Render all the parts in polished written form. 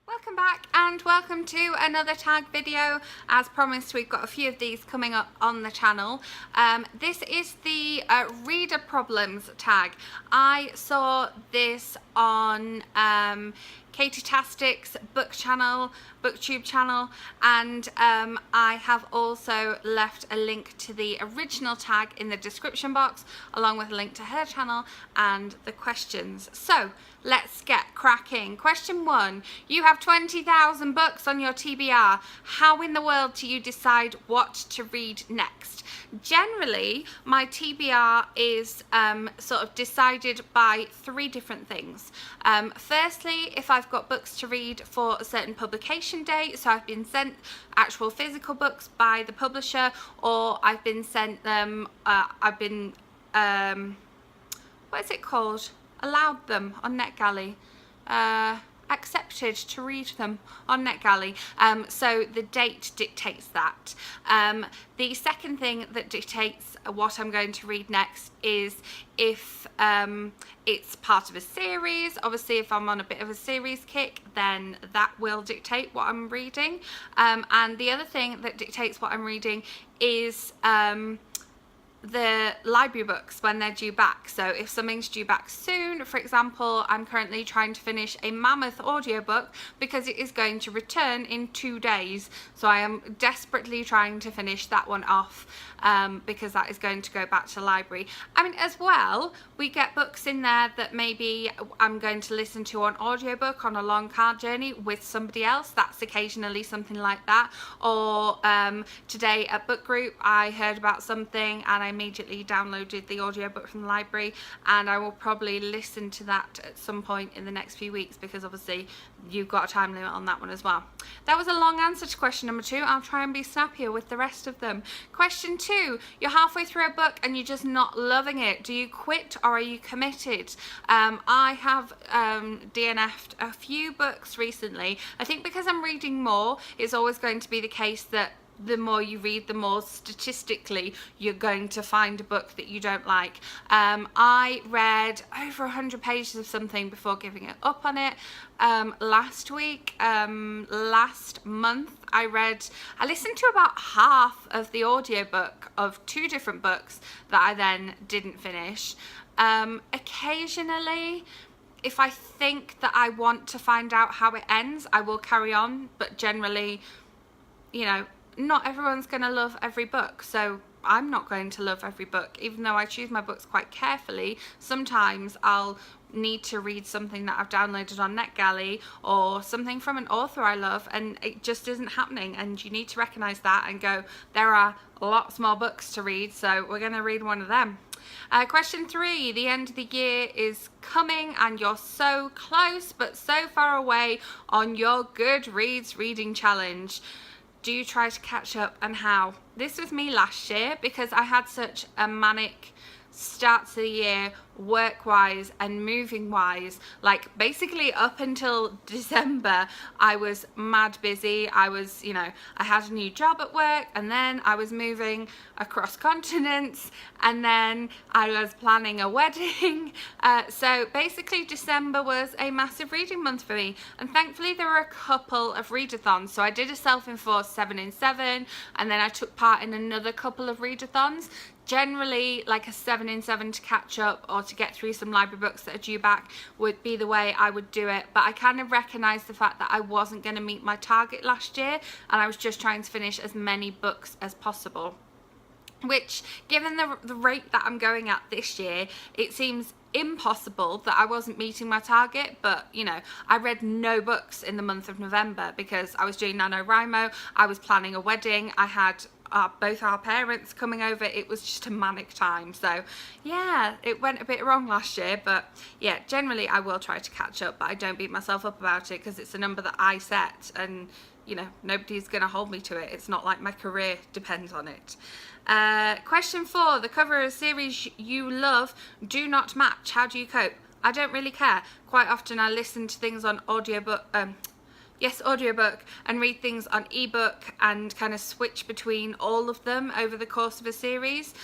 Welcome back and welcome to another tag video. As promised, we've got a few of these coming up on the channel. This is the reader problems tag. I saw this on Katie Tastic's booktube channel, and I have also left a link to the original tag in the description box, along with a link to her channel and the questions. So let's get cracking. Question 1. You have 20,000 books on your TBR. How in the world do you decide what to read next? Generally, my TBR is sort of decided by 3 different things. Firstly, if I've got books to read for a certain publication date, so I've been sent actual physical books by the publisher, or I've been sent them, what is it called? Allowed them on NetGalley. Accepted to read them on NetGalley. So the date dictates that. The second thing that dictates what I'm going to read next is if it's part of a series. Obviously, if I'm on a bit of a series kick, then that will dictate what I'm reading. And the other thing that dictates what I'm reading is the library books when they're due back. So if something's due back soon, for example, I'm currently trying to finish a mammoth audiobook because it is going to return in 2 days. So I am desperately trying to finish that one off because that is going to go back to library. I mean, as well, we get books in there that maybe I'm going to listen to on audiobook on a long car journey with somebody else. That's occasionally something like that. Or today at book group, I heard about something and I immediately downloaded the audiobook from the library, and I will probably listen to that at some point in the next few weeks because obviously you've got a time limit on that one as well. That was a long answer to question number 2. I'll try and be snappier with the rest of them. Question 2. You're halfway through a book and you're just not loving it. Do you quit or are you committed? I have DNF'd a few books recently. I think because I'm reading more, it's always going to be the case that the more you read, the more statistically you're going to find a book that you don't like. I read over 100 pages of something before giving it up on it. Last month, I listened to about half of the audiobook of 2 different books that I then didn't finish. Occasionally, if I think that I want to find out how it ends, I will carry on, but generally, you know, not everyone's going to love every book, so I'm not going to love every book. Even though I choose my books quite carefully, sometimes I'll need to read something that I've downloaded on NetGalley or something from an author I love, and it just isn't happening, and you need to recognize that and go, there are lots more books to read, so we're going to read one of them. Question 3. The end of the year is coming and you're so close but so far away on your Goodreads reading challenge. Do you try to catch up, and how? This was me last year because I had such a manic start to the year, work-wise and moving-wise. Like, basically up until December, I was mad busy. I was, I had a new job at work, and then I was moving across continents, and then I was planning a wedding. So basically December was a massive reading month for me, and thankfully there were a couple of readathons. So I did a self-enforced 7 in 7, and then I took part in another couple of readathons. Generally, like a 7 in 7 to catch up or to get through some library books that are due back would be the way I would do it. But I kind of recognised the fact that I wasn't going to meet my target last year, and I was just trying to finish as many books as possible. Which, given the rate that I'm going at this year, it seems impossible that I wasn't meeting my target. But I read no books in the month of November because I was doing NaNoWriMo, I was planning a wedding, I had both our parents coming over. It was just a manic time. So yeah, it went a bit wrong last year, but yeah, generally I will try to catch up, but I don't beat myself up about it because it's a number that I set, and nobody's going to hold me to it. It's not like my career depends on it. Question 4. The cover of a series you love do not match. How do you cope? I don't really care. Quite often I listen to things on audiobook, Yes, audiobook, and read things on ebook and kind of switch between all of them over the course of a series.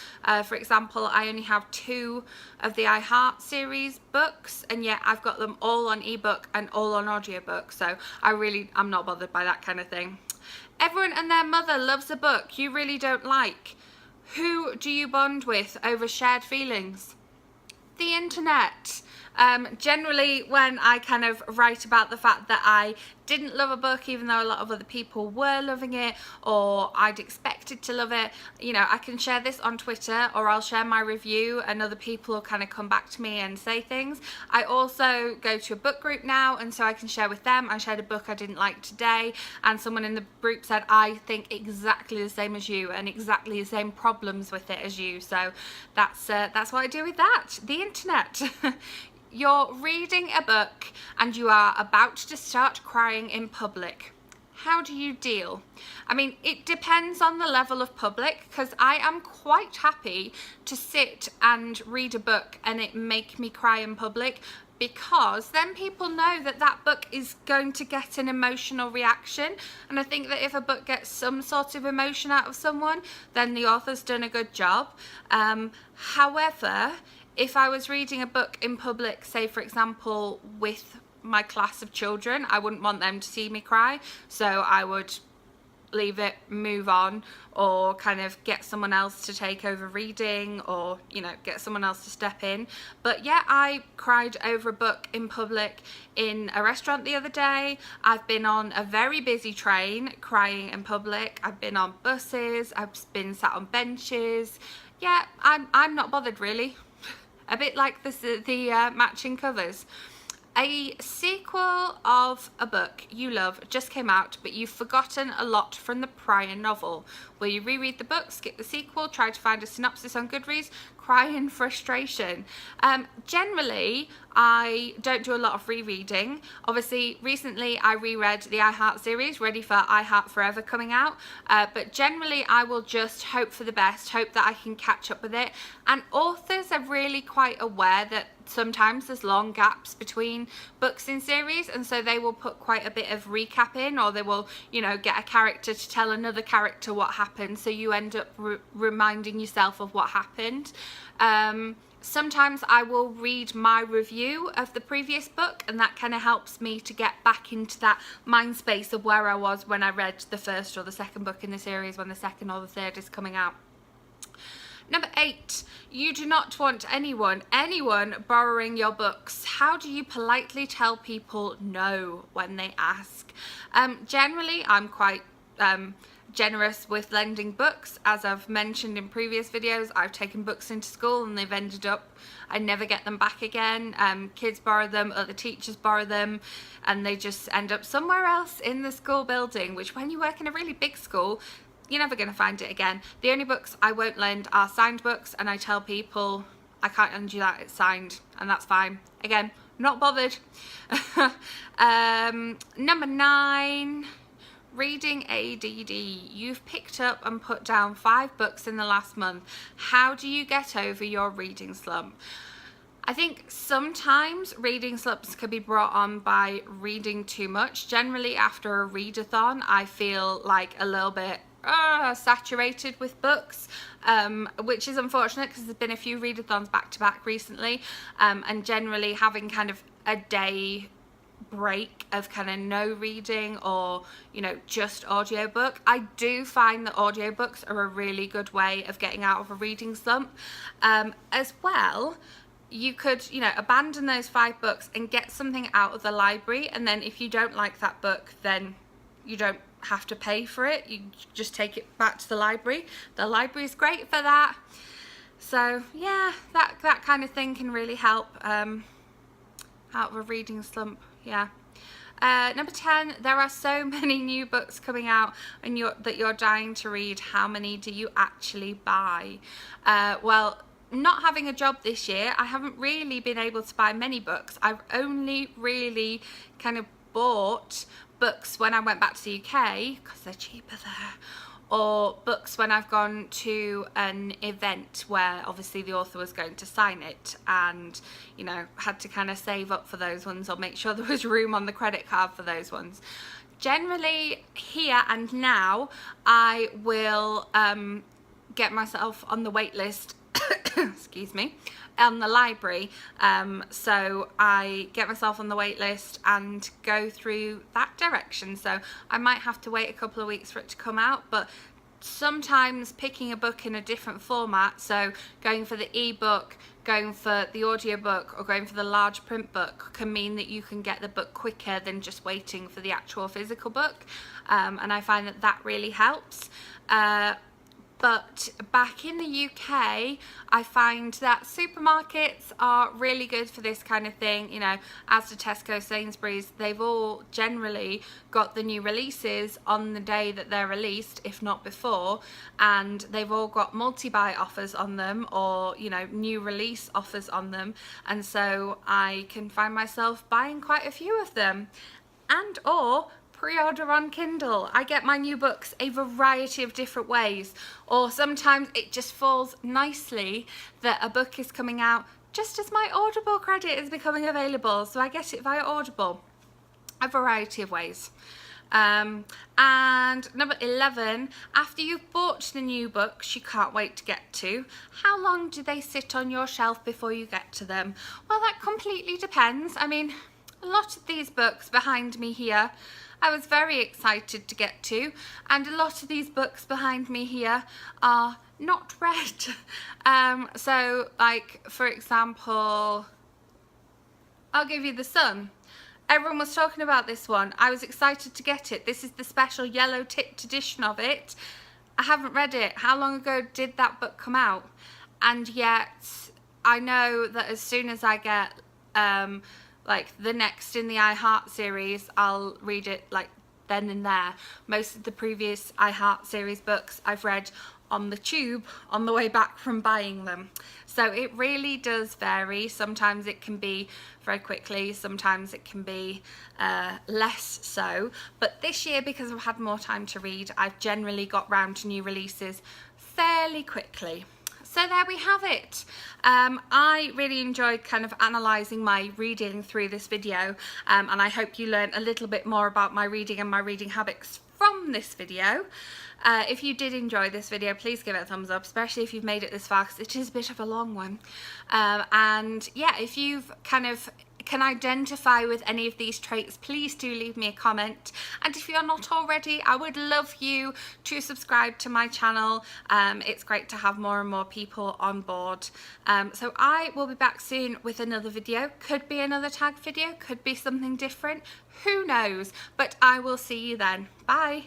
For example, I only have 2 of the I Heart series books, and yet I've got them all on ebook and all on audiobook, so I'm not bothered by that kind of thing. Everyone and their mother loves a book you really don't like. Who do you bond with over shared feelings? The internet. Generally, when I kind of write about the fact that I didn't love a book even though a lot of other people were loving it, or I'd expected to love it, you know, I can share this on Twitter, or I'll share my review and other people will kind of come back to me and say things. I also go to a book group now, and so I can share with them. I shared a book I didn't like today, and someone in the group said, I think exactly the same as you and exactly the same problems with it as you. So that's what I do with that. The internet. You're reading a book and you are about to start crying in public. How do you deal? I mean, it depends on the level of public, because I am quite happy to sit and read a book and it make me cry in public, because then people know that that book is going to get an emotional reaction. And I think that if a book gets some sort of emotion out of someone, then the author's done a good job. However, if I was reading a book in public, say for example with my class of children, I wouldn't want them to see me cry, so I would leave it, move on, or kind of get someone else to take over reading, or, you know, get someone else to step in. But yeah, I cried over a book in public in a restaurant the other day. I've been on a very busy train crying in public. I've been on buses, I've been sat on benches. Yeah, I'm not bothered really. A bit like the matching covers. A sequel of a book you love just came out, but you've forgotten a lot from the prior novel. Will you reread the book, skip the sequel, try to find a synopsis on Goodreads, cry in frustration? Generally, I don't do a lot of rereading. Obviously, recently I reread the I Heart series, ready for I Heart Forever coming out. But generally, I will just hope for the best, hope that I can catch up with it. And authors are really quite aware that sometimes there's long gaps between books in series, and so they will put quite a bit of recap in, or they will, you know, get a character to tell another character what happened, so you end up reminding yourself of what happened. Sometimes I will read my review of the previous book, and that kind of helps me to get back into that mind space of where I was when I read the first or the second book in the series, when the second or the third is coming out. Number 8, you do not want anyone borrowing your books. How do you politely tell people no when they ask? Generally, I'm quite generous with lending books. As I've mentioned in previous videos, I've taken books into school and they've ended up, I never get them back again. Kids borrow them, other teachers borrow them, and they just end up somewhere else in the school building, which when you work in a really big school, you're never going to find it again. The only books I won't lend are signed books, and I tell people I can't lend you that, it's signed, and that's fine. Again, not bothered. Number 9, reading ADD. You've picked up and put down 5 books in the last month. How do you get over your reading slump? I think sometimes reading slumps can be brought on by reading too much. Generally, after a readathon, I feel like a little bit saturated with books, which is unfortunate because there's been a few readathons back to back recently, and generally having kind of a day break of kind of no reading, or, you know, just audiobook. I do find that audiobooks are a really good way of getting out of a reading slump. As well, you could, you know, abandon those 5 books and get something out of the library, and then if you don't like that book, then you don't have to pay for it. You just take it back to the library. The library is great for that. So yeah, that kind of thing can really help out of a reading slump. Yeah. Number 10, there are so many new books coming out and you're dying to read. How many do you actually buy? Well, not having a job this year, I haven't really been able to buy many books. I've only really kind of bought books when I went back to the UK because they're cheaper there, or books when I've gone to an event where obviously the author was going to sign it, and, you know, had to kind of save up for those ones or make sure there was room on the credit card for those ones. generally here and now I will get myself on the wait list excuse me, on the library, so I get myself on the wait list and go through that direction. So I might have to wait a couple of weeks for it to come out, but sometimes picking a book in a different format, so going for the ebook, going for the audiobook, or going for the large print book, can mean that you can get the book quicker than just waiting for the actual physical book, and I find that that really helps. But back in the UK, I find that supermarkets are really good for this kind of thing. You know, Asda, Tesco, Sainsbury's, they've all generally got the new releases on the day that they're released, if not before, and they've all got multi-buy offers on them, or, you know, new release offers on them, and so I can find myself buying quite a few of them. And or pre-order on Kindle. I get my new books a variety of different ways, or sometimes it just falls nicely that a book is coming out just as my Audible credit is becoming available, so I get it via Audible. A variety of ways. And number 11, after you've bought the new books you can't wait to get to, how long do they sit on your shelf before you get to them? Well, that completely depends. I mean, a lot of these books behind me here I was very excited to get to, and a lot of these books behind me here are not read. So, like, for example, I'll give you The Sun. Everyone was talking about this one. I was excited to get it. This is the special yellow tipped edition of it. I haven't read it. How long ago did that book come out? And yet I know that as soon as I get like the next in the I Heart series, I'll read it like then and there. Most of the previous I Heart series books I've read on the tube on the way back from buying them. So it really does vary. Sometimes it can be very quickly, sometimes it can be less so. But this year, because I've had more time to read, I've generally got round to new releases fairly quickly. So there we have it. I really enjoyed kind of analysing my reading through this video, and I hope you learned a little bit more about my reading and my reading habits from this video. If you did enjoy this video, please give it a thumbs up, especially if you've made it this far, because it is a bit of a long one. And yeah, if you've kind of can identify with any of these traits, please do leave me a comment. And if you're not already, I would love you to subscribe to my channel. It's great to have more and more people on board. So I will be back soon with another video. Could be another tag video, could be something different, who knows, but I will see you then. Bye.